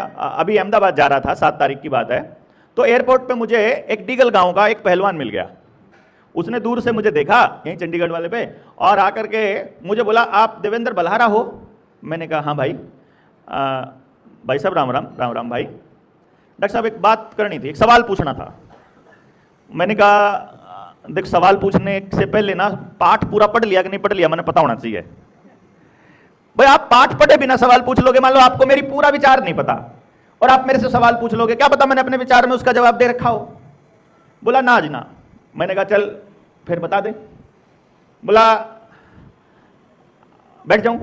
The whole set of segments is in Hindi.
अभी अहमदाबाद जा रहा था, 7 तारीख की बात है। तो एयरपोर्ट पे मुझे एक डीगल गांव का एक पहलवान मिल गया। उसने दूर से मुझे देखा यहीं चंडीगढ़ वाले पे, और आकर के मुझे बोला, आप देवेंद्र बल्हारा हो? मैंने कहा हाँ भाई। भाई साहब राम राम। राम राम भाई। डॉक्टर साहब एक बात करनी थी, एक सवाल पूछना था। मैंने कहा देख, सवाल पूछने से पहले ना पाठ पूरा पढ़ लिया कि नहीं पढ़ लिया मैंने पता होना चाहिए। भाई आप पाठ पढ़े बिना सवाल पूछ लोगे, मान लो आपको मेरी पूरा विचार नहीं पता और आप मेरे से सवाल पूछ लोगे, क्या पता मैंने अपने विचार में उसका जवाब दे रखा हो। बोला ना जी ना। मैंने कहा चल फिर बता दे। बोला बैठ जाऊं?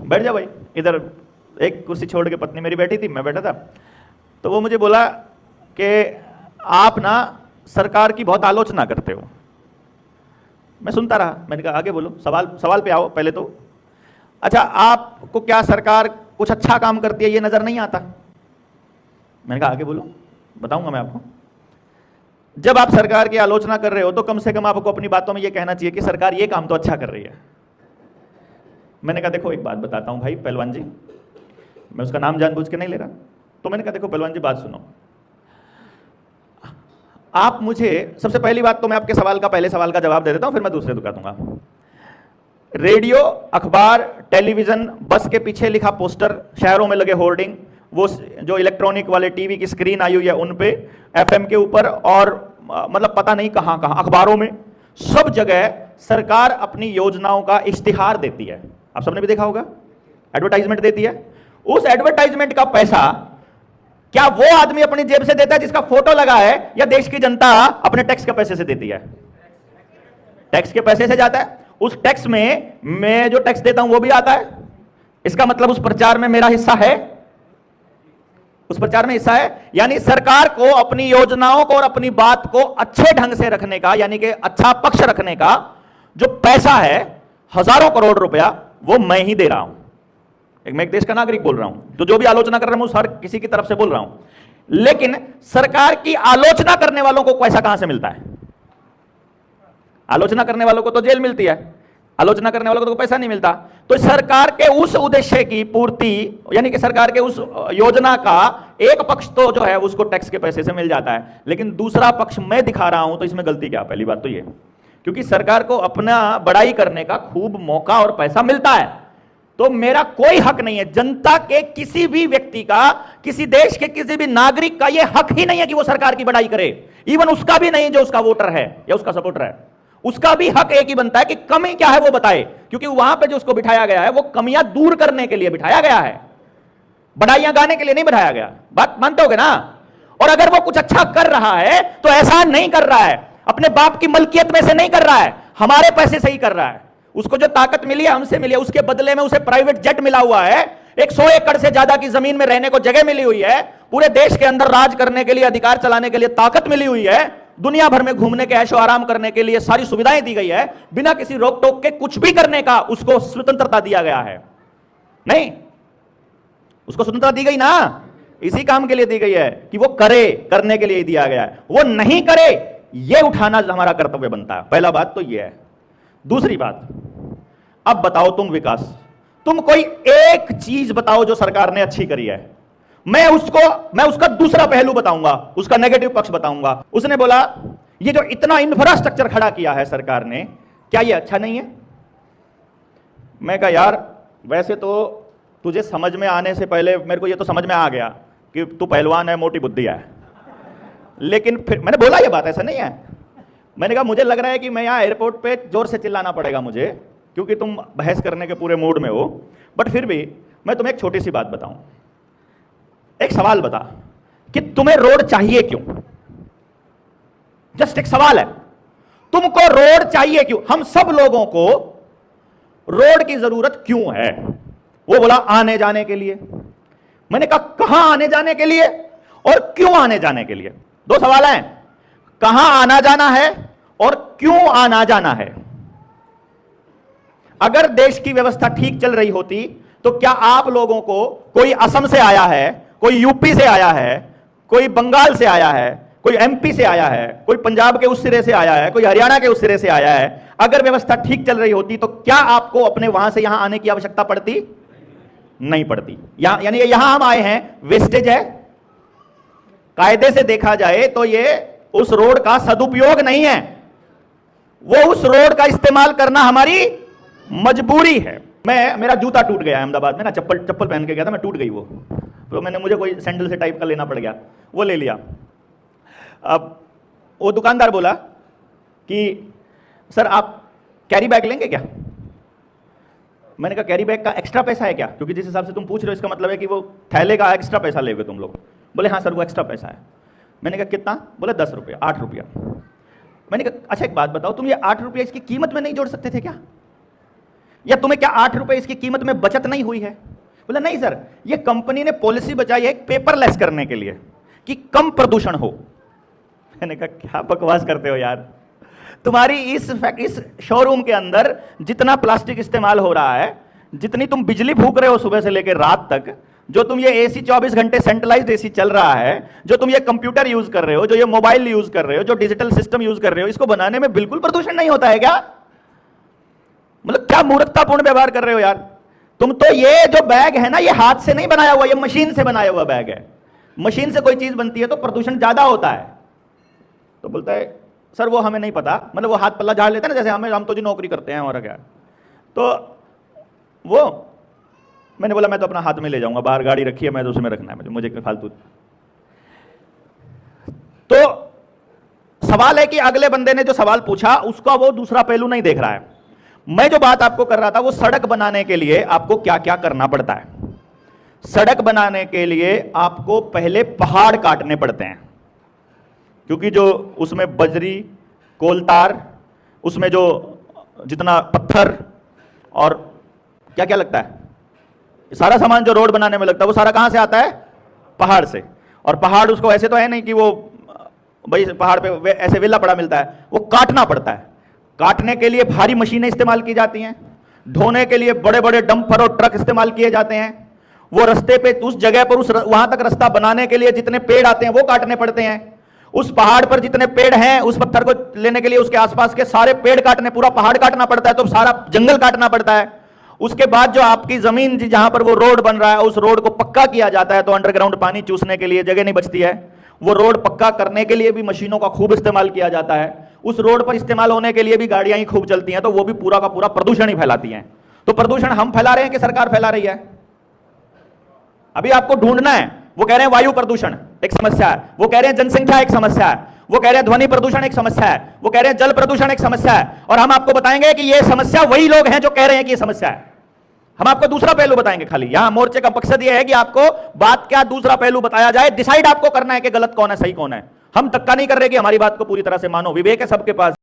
बैठ जा भाई। इधर एक कुर्सी छोड़ के पत्नी मेरी बैठी थी, मैं बैठा था। तो वो मुझे बोला कि आप ना सरकार की बहुत आलोचना करते हो। मैं सुनता रहा। मैंने कहा आगे बोलो, सवाल पे आओ पहले तो। अच्छा, आपको क्या सरकार कुछ अच्छा काम करती है ये नजर नहीं आता? मैंने कहा आगे बोलो, बताऊंगा मैं आपको। जब आप सरकार की आलोचना कर रहे हो तो कम से कम आपको अपनी बातों में ये कहना चाहिए कि सरकार ये काम तो अच्छा कर रही है। मैंने कहा देखो एक बात बताता हूं भाई पहलवान जी, मैं उसका नाम जानबूझ के नहीं ले रहा। तो मैंने कहा देखो पहलवान जी बात सुनो, आप मुझे, सबसे पहली बात तो मैं आपके सवाल का, पहले सवाल का जवाब दे देता हूं, फिर मैं दूसरे दुका दूंगा। रेडियो, अखबार, टेलीविजन, बस के पीछे लिखा पोस्टर, शहरों में लगे होर्डिंग, वो जो इलेक्ट्रॉनिक वाले टीवी की स्क्रीन आई हुई है उन पे, एफएम के ऊपर, और मतलब पता नहीं कहां कहां अखबारों में, सब जगह सरकार अपनी योजनाओं का इश्तिहार देती है। आप सबने भी देखा होगा, एडवर्टाइजमेंट देती है। उस एडवर्टाइजमेंट का पैसा क्या वो आदमी अपनी जेब से देता है जिसका फोटो लगा है, या देश की जनता अपने टैक्स के पैसे से देती है? टैक्स के पैसे से जाता है। उस टैक्स में मैं जो टैक्स देता हूं वो भी आता है। इसका मतलब उस प्रचार में मेरा हिस्सा है, उस प्रचार में हिस्सा है। यानी सरकार को अपनी योजनाओं को और अपनी बात को अच्छे ढंग से रखने का, यानी कि अच्छा पक्ष रखने का जो पैसा है, हजारों करोड़ रुपया, वो मैं ही दे रहा हूं। मैं एक देश का नागरिक बोल रहा हूं, तो जो भी आलोचना कर रहा हूं उस हर किसी की तरफ से बोल रहा हूं। लेकिन सरकार की आलोचना करने वालों को पैसा कहां से मिलता है? आलोचना करने वालों को तो जेल मिलती है, आलोचना करने वालों को तो पैसा नहीं मिलता। तो सरकार के उस उद्देश्य की पूर्ति, यानी कि सरकार के उस योजना का एक पक्ष तो जो है उसको टैक्स के पैसे से मिल जाता है, लेकिन दूसरा पक्ष मैं दिखा रहा हूं। तो इसमें गलती क्या? पहली बात तो ये, क्योंकि सरकार को अपना बड़ाई करने का खूब मौका और पैसा मिलता है, तो मेरा कोई हक नहीं है, जनता के किसी भी व्यक्ति का, किसी देश के किसी भी नागरिक का यह हक ही नहीं है कि वो सरकार की बड़ाई करे। इवन उसका भी नहीं जो उसका वोटर है या उसका सपोर्टर है, उसका भी हक एक ही बनता है कि कमी क्या है वो बताए, क्योंकि वहां पे जो उसको बिठाया गया है वो कमियां दूर करने के लिए बिठाया गया है, बड़ाइयां गाने के लिए नहीं बिठाया गया। बात मानते होगे ना? और अगर वो कुछ अच्छा कर रहा है तो ऐसा नहीं कर रहा है, अपने बाप की मलकियत में से नहीं कर रहा है, हमारे पैसे से ही कर रहा है। उसको जो ताकत मिली है हमसे मिली है, उसके बदले में उसे प्राइवेट जेट मिला हुआ है, 100 एकड़ से ज्यादा की जमीन में रहने को जगह मिली हुई है, पूरे देश के अंदर राज करने के लिए, अधिकार चलाने के लिए ताकत मिली हुई है, दुनिया भर में घूमने के ऐशो आराम करने के लिए सारी सुविधाएं दी गई है, बिना किसी रोक टोक के कुछ भी करने का उसको स्वतंत्रता दिया गया है। नहीं, उसको स्वतंत्रता दी गई ना, इसी काम के लिए दी गई है कि वो करे, करने के लिए दिया गया है। वो नहीं करे ये उठाना हमारा कर्तव्य बनता है। पहला बात तो ये है। दूसरी बात, अब बताओ तुम विकास, तुम कोई एक चीज बताओ जो सरकार ने अच्छी करी है। मैं उसका दूसरा पहलू बताऊंगा, उसका नेगेटिव पक्ष बताऊंगा। उसने बोला ये जो इतना इंफ्रास्ट्रक्चर खड़ा किया है सरकार ने, क्या ये अच्छा नहीं है? मैं कहा यार वैसे तो तुझे समझ में आने से पहले मेरे को ये तो समझ में आ गया कि तू पहलवान है, मोटी बुद्धि है, लेकिन फिर मैंने बोला ये बात ऐसा नहीं है। मैंने कहा मुझे लग रहा है कि मैं यहाँ एयरपोर्ट पे जोर से चिल्लाना पड़ेगा मुझे, क्योंकि तुम बहस करने के पूरे मूड में हो, बट फिर भी मैं तुम्हें एक छोटी सी बात बताऊं। एक सवाल बता कि तुम्हें रोड चाहिए क्यों? जस्ट एक सवाल है, तुमको रोड चाहिए क्यों? हम सब लोगों को रोड की जरूरत क्यों है? वो बोला आने जाने के लिए। मैंने कहा कहां आने जाने के लिए और क्यों आने जाने के लिए? दो सवाल हैं, कहां आना जाना है और क्यों आना जाना है। अगर देश की व्यवस्था ठीक चल रही होती तो क्या आप लोगों को, कोई असम से आया है, कोई यूपी से आया है, कोई बंगाल से आया है, कोई एमपी से आया है, कोई पंजाब के उस सिरे से आया है, कोई हरियाणा के उस सिरे से आया है, अगर व्यवस्था ठीक चल रही होती तो क्या आपको अपने वहां से यहां आने की आवश्यकता पड़ती? नहीं पड़ती। यानी यहां हम आए हैं, वेस्टेज है। कायदे से देखा जाए तो ये उस रोड का सदुपयोग नहीं है, वो उस रोड का इस्तेमाल करना हमारी मजबूरी है। मेरा जूता टूट गया अहमदाबाद में ना, चप्पल पहन के गया था मैं, टूट गई वो, तो मुझे कोई सैंडल से टाइप का लेना पड़ गया, वो ले लिया। अब वो दुकानदार बोला कि सर आप कैरी बैग लेंगे क्या? मैंने कहा कैरी बैग का एक्स्ट्रा पैसा है क्या? क्योंकि जिस हिसाब से तुम पूछ रहे हो इसका मतलब है कि वो थैले का एक्स्ट्रा पैसा लेगे तुम लोग। बोले हाँ सर वो एक्स्ट्रा पैसा है। मैंने कहा कितना? बोले 10 रुपया, 8 रुपया। मैंने कहा अच्छा एक बात बताओ, तुम ये 8 रुपया इसकी कीमत में नहीं जोड़ सकते थे क्या? या तुम्हें क्या 8 रुपये इसकी कीमत में बचत नहीं हुई है? बोला नहीं सर, ये कंपनी ने पॉलिसी बचाई है पेपरलेस करने के लिए कि कम प्रदूषण हो। मैंने कहा क्या बकवास करते हो यार, तुम्हारी इस शोरूम के अंदर जितना प्लास्टिक इस्तेमाल हो रहा है, जितनी तुम बिजली फूक रहे हो सुबह से लेकर रात तक, जो तुम ये एसी 24 घंटे सेंट्रलाइज्ड एसी चल रहा है, जो तुम ये कंप्यूटर यूज कर रहे हो, जो ये मोबाइल यूज कर रहे हो, जो डिजिटल सिस्टम यूज कर रहे हो, इसको बनाने में बिल्कुल प्रदूषण नहीं होता है क्या? मतलब क्या मूर्खतापूर्ण व्यवहार कर रहे हो यार तुम तो। ये जो बैग है ना, ये हाथ से नहीं बनाया हुआ, ये मशीन से बनाया हुआ बैग है। मशीन से कोई चीज बनती है तो प्रदूषण ज्यादा होता है। तो बोलता है सर वो हमें नहीं पता, मतलब वो हाथ पल्ला झाड़ लेते हैं ना, जैसे हम तो जी नौकरी करते हैं और क्या। तो वो मैंने बोला मैं तो अपना हाथ में ले जाऊंगा, बाहर गाड़ी रखी है, मैं तो उसमें रखना है मुझे फालतू। तो सवाल है कि अगले बंदे ने जो सवाल पूछा उसका वो दूसरा पहलू नहीं देख रहा है। मैं जो बात आपको कर रहा था वो सड़क बनाने के लिए आपको क्या क्या करना पड़ता है। सड़क बनाने के लिए आपको पहले पहाड़ काटने पड़ते हैं, क्योंकि जो उसमें बजरी, कोलतार, उसमें जो जितना पत्थर और क्या क्या लगता है, सारा सामान जो रोड बनाने में लगता है वो सारा कहां से आता है? पहाड़ से। और पहाड़ उसको ऐसे तो है नहीं कि वो भाई पहाड़ पे ऐसे वेला पड़ा मिलता है, वो काटना पड़ता है। काटने के लिए भारी मशीनें इस्तेमाल की जाती हैं, ढोने के लिए बड़े बड़े डंपर और ट्रक इस्तेमाल किए जाते हैं। वो रास्ते पे उस जगह पर वहां तक रास्ता बनाने के लिए जितने पेड़ आते हैं वो काटने पड़ते हैं। उस पहाड़ पर जितने पेड़ हैं, उस पत्थर को लेने के लिए उसके आसपास के सारे पेड़ काटने, पूरा पहाड़ काटना पड़ता है, तो सारा जंगल काटना पड़ता है। उसके बाद जो आपकी जमीन जहां पर वो रोड बन रहा है, उस रोड को पक्का किया जाता है, तो अंडरग्राउंड पानी चूसने के लिए जगह नहीं बचती है। वो रोड पक्का करने के लिए भी मशीनों का खूब इस्तेमाल किया जाता है। उस रोड पर इस्तेमाल होने के लिए भी गाड़ियां ही खूब चलती हैं, तो वो भी पूरा का पूरा प्रदूषण ही फैलाती हैं। तो प्रदूषण हम फैला रहे हैं कि सरकार फैला रही है? अभी आपको ढूंढना है। वो कह रहे हैं वायु प्रदूषण एक समस्या है, वो कह रहे हैं जनसंख्या एक समस्या है, वो कह रहे हैं ध्वनि प्रदूषण एक समस्या है, वो कह रहे हैं जल प्रदूषण एक समस्या है, और हम आपको बताएंगे कि ये समस्या वही लोग हैं जो कह रहे हैं कि ये समस्या है। हम आपको दूसरा पहलू बताएंगे। खाली यहां मोर्चे का मकसद यह है कि आपको बात क्या दूसरा पहलू बताया जाए, डिसाइड आपको करना है कि गलत कौन है सही कौन है। हम धक्का नहीं कर रहे कि हमारी बात को पूरी तरह से मानो, विवेक है सबके पास।